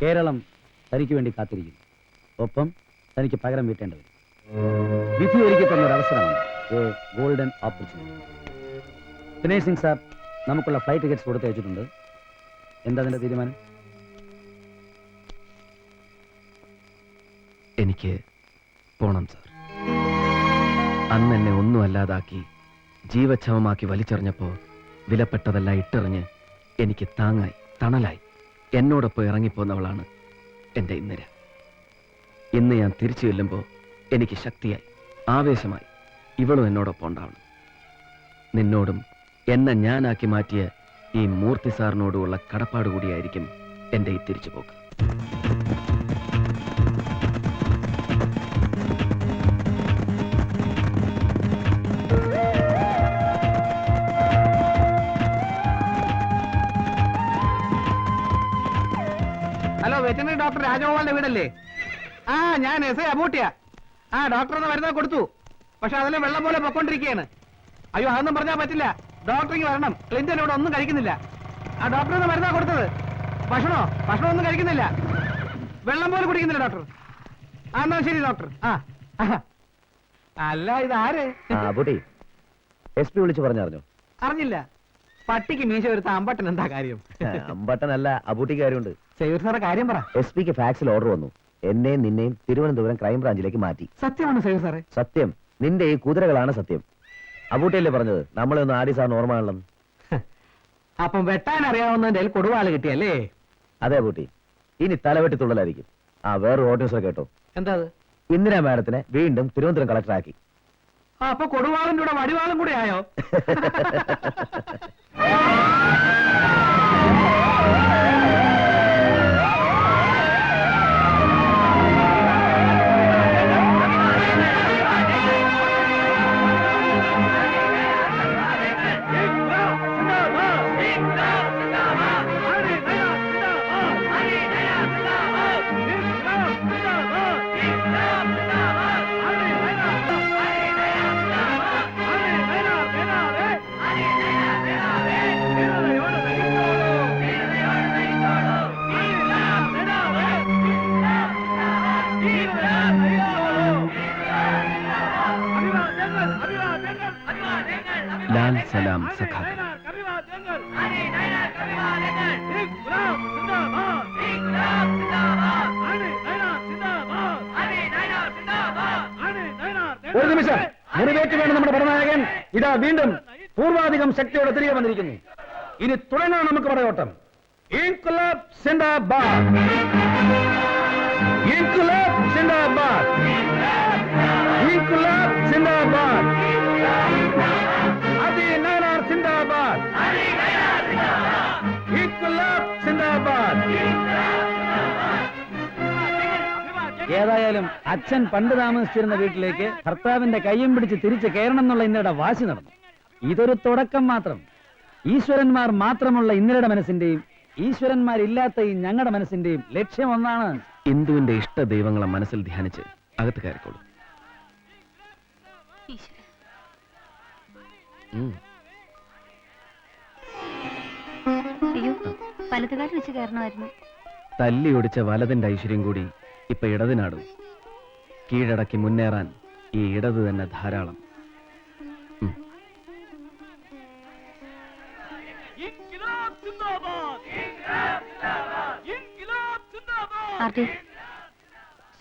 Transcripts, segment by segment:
കേരളം തനിക്ക് വേണ്ടി കാത്തിരിക്കുന്നു. ഒപ്പം തനിക്ക് പകരം വീട്ടേണ്ടി വരും. വിധി ഒരുക്കി തന്നൊരു അവസരമാണ്, A golden opportunity. Dinesh Singh sir നമുക്കുള്ള ഫ്ലൈറ്റ് ടിക്കറ്റ്സ് കൊടുത്തയച്ചിട്ടുണ്ട്. എന്താ അതിന്റെ തീരുമാനം? എനിക്ക് പോണം സാർ. അന്ന് എന്നെ ഒന്നും അല്ലാതാക്കി ജീവച്ഛവമാക്കി വലിച്ചെറിഞ്ഞപ്പോ വിലപ്പെട്ടതെല്ലാം ഇട്ടെറിഞ്ഞ് എനിക്ക് താങ്ങായി തണലായി എന്നോടൊപ്പം ഇറങ്ങിപ്പോന്നവളാണ് എൻ്റെ ഇന്ദിര. ഇന്ന് ഞാൻ തിരിച്ചു ചെല്ലുമ്പോൾ എനിക്ക് ശക്തിയായി ആവേശമായി ഇവളും എന്നോടൊപ്പം ഉണ്ടാവണം. നിന്നോടും എന്നെ ഞാനാക്കി മാറ്റിയ ഈ മൂർത്തി സാറിനോടുള്ള കടപ്പാട് കൂടിയായിരിക്കും എൻ്റെ ഈ തിരിച്ചുപോക്ക്. ഹലോ, വെറ്ററിനറി ഡോക്ടർ രാജഗോപാലിന്റെ വീടല്ലേ? ഞാൻ എസ് ഐ അബൂട്ടിയാ. ഡോക്ടർ ഒന്ന് മരുന്ന് കൊടുത്തു, പക്ഷെ അതെല്ലാം വെള്ളം പോലെ പൊക്കോണ്ടിരിക്കുകയാണ്. അയ്യോ, അതൊന്നും പറഞ്ഞാൽ പറ്റില്ല. ഡോക്ടറിങ് വരണം. ക്ലിന്റൺ ഇവിടെ ഒന്നും കഴിക്കുന്നില്ല. ഡോക്ടർ ഒന്ന് മരുന്നാ കൊടുത്തത്. ഭക്ഷണം ഒന്നും കഴിക്കുന്നില്ല, വെള്ളം പോലും കുടിക്കുന്നില്ല ഡോക്ടർ. എന്നാ ശരി ഡോക്ടർ. അല്ല, ഇതാര്? SP വിളിച്ചു പറഞ്ഞറിഞ്ഞോ? അറിഞ്ഞില്ല. പട്ടിക്ക് മീശ വരുത്ത അമ്പട്ടൻ എന്താ കാര്യം? അമ്പട്ടനല്ല, അബൂട്ടിക്ക് കാര്യമുണ്ട്. സേവർ സാറെ കാര്യം പറ. SP-ക്ക് ഫാക്സിൽ ഓർഡർ വന്നു. എന്നെയും നിന്നെയും തിരുവനന്തപുരം ക്രൈംബ്രാഞ്ചിലേക്ക് മാറ്റി. സത്യമാണ് സേവർ സാറെ? സത്യം. നിന്റെ ഈ കുതിരകളാണ് സത്യം. അബൂട്ടിയല്ലേ പറഞ്ഞത് നമ്മളെ ഒന്ന് ആടി സാറിന് ഓർമ്മയാണല്ലോ. അപ്പം വെട്ടാൻ അറിയാവുന്നതിന്റെ കൊടുവാള് കിട്ടിയല്ലേ? അതെ അബൂട്ടി, ഇനി തലവെട്ടി തുള്ളലായിരിക്കും. വേറൊരു ഓർഡിനൻസ് കേട്ടോ. എന്താ? ഇന്ദിരാ മാഡത്തിനെ വീണ്ടും തിരുവനന്തപുരം കളക്ടറാക്കി. അപ്പൊ കൊടുവാളിന്റെ കൂടെ വടിവാളും കൂടെ ആയോ? ലാൽ സലാം സഖാ. ഒരു നിമിഷം, മുറിവേറ്റ് വേണം നമ്മുടെ പടനായകൻ. ഇതാ വീണ്ടും പൂർവാധികം ശക്തിയോടെ തിരികെ വന്നിരിക്കുന്നു. ഇനി തുടങ്ങാൻ നമുക്ക് പടയോട്ടം. ഇൻക്ലാബ് സിന്ദാബാദ്, ഇൻക്ലാബ് സിന്ദാബാദ്, ഇൻക്ലാബ് സിന്ദാബാദ്, അതി നയനാർ സിന്ദാബാദ്, ഇൻക്ലാബ് സിന്ദാബാദ്. ഏതായാലും അച്ഛൻ പണ്ട് താമസിച്ചിരുന്ന വീട്ടിലേക്ക് ഭർത്താവിന്റെ കയ്യും പിടിച്ച് തിരിച്ച് കയറണം എന്നുള്ള ഇന്നയുടെ വാശി നടന്നു. ഇതൊരു തുടക്കം മാത്രം. ഈശ്വരന്മാർ മാത്രമുള്ള ഇന്നയുടെ മനസ്സിന്റെയും ഈശ്വരന്മാരില്ലാത്ത ഈ ഞങ്ങളുടെ മനസ്സിന്റെയും ലക്ഷ്യം ഒന്നാണ്. ഇന്ദുവിന്റെ ഇഷ്ട ദൈവങ്ങളെ മനസ്സിൽ ധ്യാനിച്ച് അകത്ത് കയറിക്കോളൂ. വലതുകാലം വെച്ച് കയറണമായിരുന്നു. തല്ലി ഒടിച്ച വലതിന്റെ ഐശ്വര്യം കൂടി ഇപ്പൊ ഇടതിനാടും. കീഴടക്കി മുന്നേറാൻ ഈ ഇടത് തന്നെ ധാരാളം.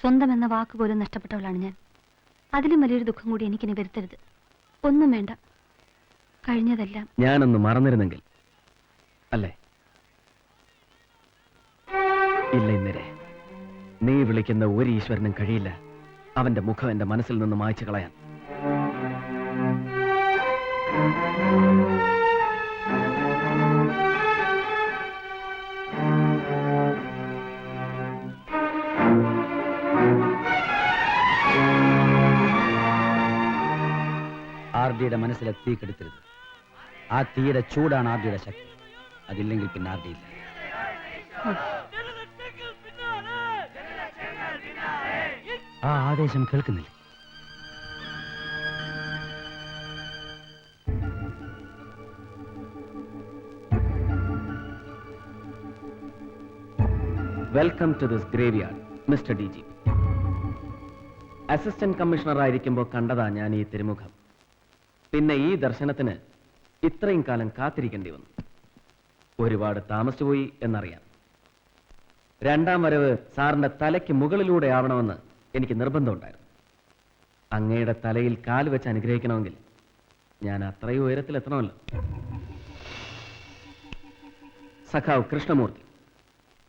സ്വന്തം എന്ന വാക്ക് പോലും നഷ്ടപ്പെട്ടവളാണ് ഞാൻ. അതിലും വലിയൊരു ദുഃഖം കൂടി എനിക്കിനി വരുത്തരുത്. ഒന്നും വേണ്ട, കഴിഞ്ഞതെല്ലാം ഞാനൊന്ന് മറന്നിരുന്നെങ്കിൽ അല്ലേ? ഇല്ല ഇന്നരെ, നീ വിളിക്കുന്ന ഒരു ഈശ്വരനും കഴിയില്ല അവന്റെ മുഖം എന്റെ മനസ്സിൽ നിന്ന് മായ്ച്ചു കളയാൻ. ആർഡിയുടെ മനസ്സിലെ തീ കെടുത്തരുത്. ആ തീയുടെ ചൂടാണ് ആർഡിയുടെ ശക്തി. അതില്ലെങ്കിൽ പിന്നെ ആർഡിയില്ല. ആ ആവേശം കേൾക്കുന്നില്ല. Welcome to this graveyard mister D G. Assistant commissioner ആയിരിക്കുമ്പോൾ കണ്ടതാ ഞാൻ ഈ തിരുമുഖം. പിന്നെ ഈ ദർശനത്തിന് ഇത്രയും കാലം കാത്തിരിക്കേണ്ടി വന്നു. ഒരുപാട് താമസിച്ചുപോയി എന്നറിയാം. രണ്ടാം വരവ് സാറിന്റെ തലയ്ക്ക് മുകളിലൂടെ ആവണമെന്ന് എനിക്ക് നിർബന്ധമുണ്ടായിരുന്നു. അങ്ങയുടെ തലയിൽ കാൽ വെച്ച് അനുഗ്രഹിക്കണമെങ്കിൽ ഞാൻ അത്രയും ഉയരത്തിലെത്തണമല്ലോ. സഖാവ് കൃഷ്ണമൂർത്തി,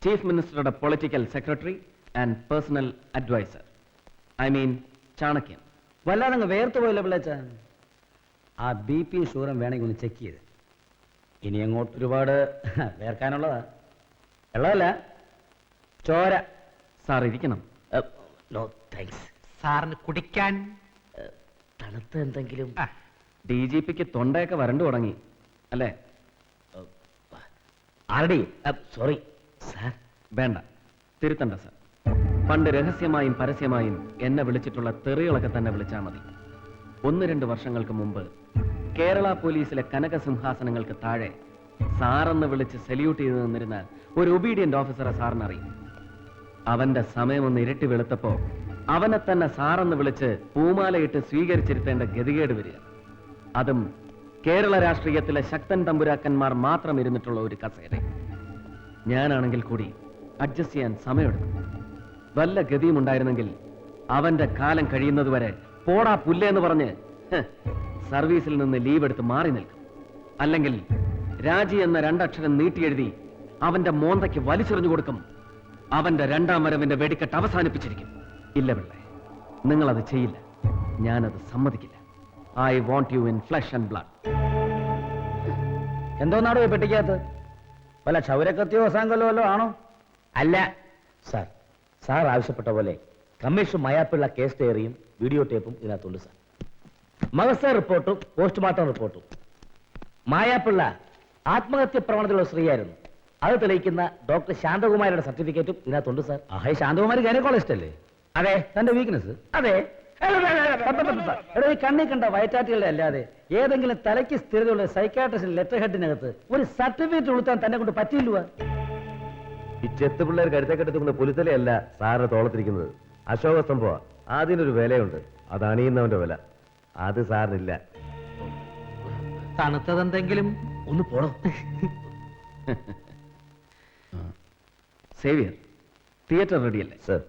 ചീഫ് മിനിസ്റ്ററുടെ political secretary and personal adviser. I mean Chanakyan. വല്ലാതെ വേർത്ത് പോയില്ല പിള്ളേച്ച. ആ BP ഷുഗറും വേണമെങ്കിൽ ഒന്ന് ചെക്ക് ചെയ്ത്. ഇനി അങ്ങോട്ട് ഒരുപാട് വേർക്കാനുള്ളതാ. ഉള്ളതല്ല, ചോര. സാർ ഇരിക്കണം. No thanks. സാറിന് കുടിക്കാൻ തണുത്ത എന്തെങ്കിലും. DGPക്ക് തൊണ്ടയൊക്കെ വരണ്ടു തുടങ്ങി അല്ലേ? ആരടി? Sorry sir. വേണ്ട, തിരുത്തണ്ട സാർ. പണ്ട് രഹസ്യമായും പരസ്യമായും എന്നെ വിളിച്ചിട്ടുള്ള തെറികളൊക്കെ തന്നെ വിളിച്ചാൽ മതി. 1-2 വർഷങ്ങൾക്ക് മുമ്പ് കേരള പോലീസിലെ കനകസിംഹാസനങ്ങൾക്ക് താഴെ സാറെന്ന് വിളിച്ച് സല്യൂട്ട് ചെയ്ത് നിന്നിരുന്ന ഒരു ഒബീഡിയന്റ് ഓഫീസറെ സാറിനറിയും. അവന്റെ സമയമൊന്ന് ഇരട്ടി വെളുത്തപ്പോ അവനെ തന്നെ സാറെന്ന് വിളിച്ച് പൂമാലയിട്ട് സ്വീകരിച്ചിരുത്തേണ്ട ഗതികേട് വരിക. അതും കേരള രാഷ്ട്രീയത്തിലെ ശക്തൻ തമ്പുരാക്കന്മാർ മാത്രം ഇരുന്നിട്ടുള്ള ഒരു കസേര. ഞാനാണെങ്കിൽ കൂടി അഡ്ജസ്റ്റ് ചെയ്യാൻ സമയമെടുക്കും. വല്ല ഗതിയും ഉണ്ടായിരുന്നെങ്കിൽ അവന്റെ കാലം കഴിയുന്നതുവരെ പോടാ പുല്ലേന്ന് പറഞ്ഞ് സർവീസിൽ നിന്ന് ലീവ് എടുത്ത് മാറി നിൽക്കും. അല്ലെങ്കിൽ രാജി എന്ന 2 അക്ഷരം നീട്ടിയെഴുതി അവന്റെ മോന്തയ്ക്ക് വലിച്ചെറിഞ്ഞു കൊടുക്കും. അവന്റെ രണ്ടാം വരവിന്റെ വെടിക്കെട്ട് അവസാനിപ്പിച്ചിരിക്കും. ഇല്ല പിള്ളേ, നിങ്ങളത് ചെയ്യില്ല. ഞാനത് സമ്മതിക്കില്ല. I want you in flesh and blood. എന്തോന്നാടോ ഈ പെട്ടിക്കകത്ത്? വല്ല ക്ഷൗരക്കത്തിയോ സാങ്കല്ലോ വല്ലോ ആണോ? അല്ല സാർ. സാർ ആവശ്യപ്പെട്ട പോലെ കമ്മീഷൻ മയാപ്പിള്ള കേസ് ഡയറിയും വീഡിയോ ടേപ്പും ഇതിനകത്തുണ്ട് സാർ. മകസ റിപ്പോർട്ടും പോസ്റ്റ്മോർട്ടം റിപ്പോർട്ടും. മായാപ്പിള്ള ആത്മഹത്യ പ്രവണതയുള്ള സ്ത്രീയായിരുന്നു. അത് തെളിയിക്കുന്ന ഡോക്ടർ ശാന്തകുമാരിയുടെ സർട്ടിഫിക്കറ്റും ഇതിനകത്തുണ്ട് സാർ. ആഹേ, ശാന്തകുമാരി ഗൈനക്കോളജിസ്റ്റ് അല്ലേ? അതെ. തന്റെ വീക്ക്നെസ് അതെ. എടോ, ഈ കണ്ണി കണ്ട വയറ്റാറ്റുകളുടെ അല്ലാതെ ഏതെങ്കിലും തലയ്ക്ക് സ്ഥിരതയുള്ള സൈക്കാട്രിസ്റ്റിന്റെ ലെറ്റർ ഹെഡിനകത്ത് ഒരു സർട്ടിഫിക്കറ്റ് ഉളുത്താൻ തന്നെ കൊണ്ട് പറ്റിയില്ല. ഈ ചെത്ത് പിള്ളേർ കരുത്തേക്കെടുത്തുകൊണ്ട് പുലിത്തലയല്ല സാറിന് തോളത്തിരിക്കുന്നത്. അശോക സംഭവ അതിനൊരു വിലയുണ്ട്. അത് അണിയുന്നവന്റെ വില. അത് സാറിനില്ല. തണുത്തതെന്തെങ്കിലും ഒന്ന് പോണോ? സേവിയർ, തിയേറ്റർ റെഡിയല്ലേ? സർ.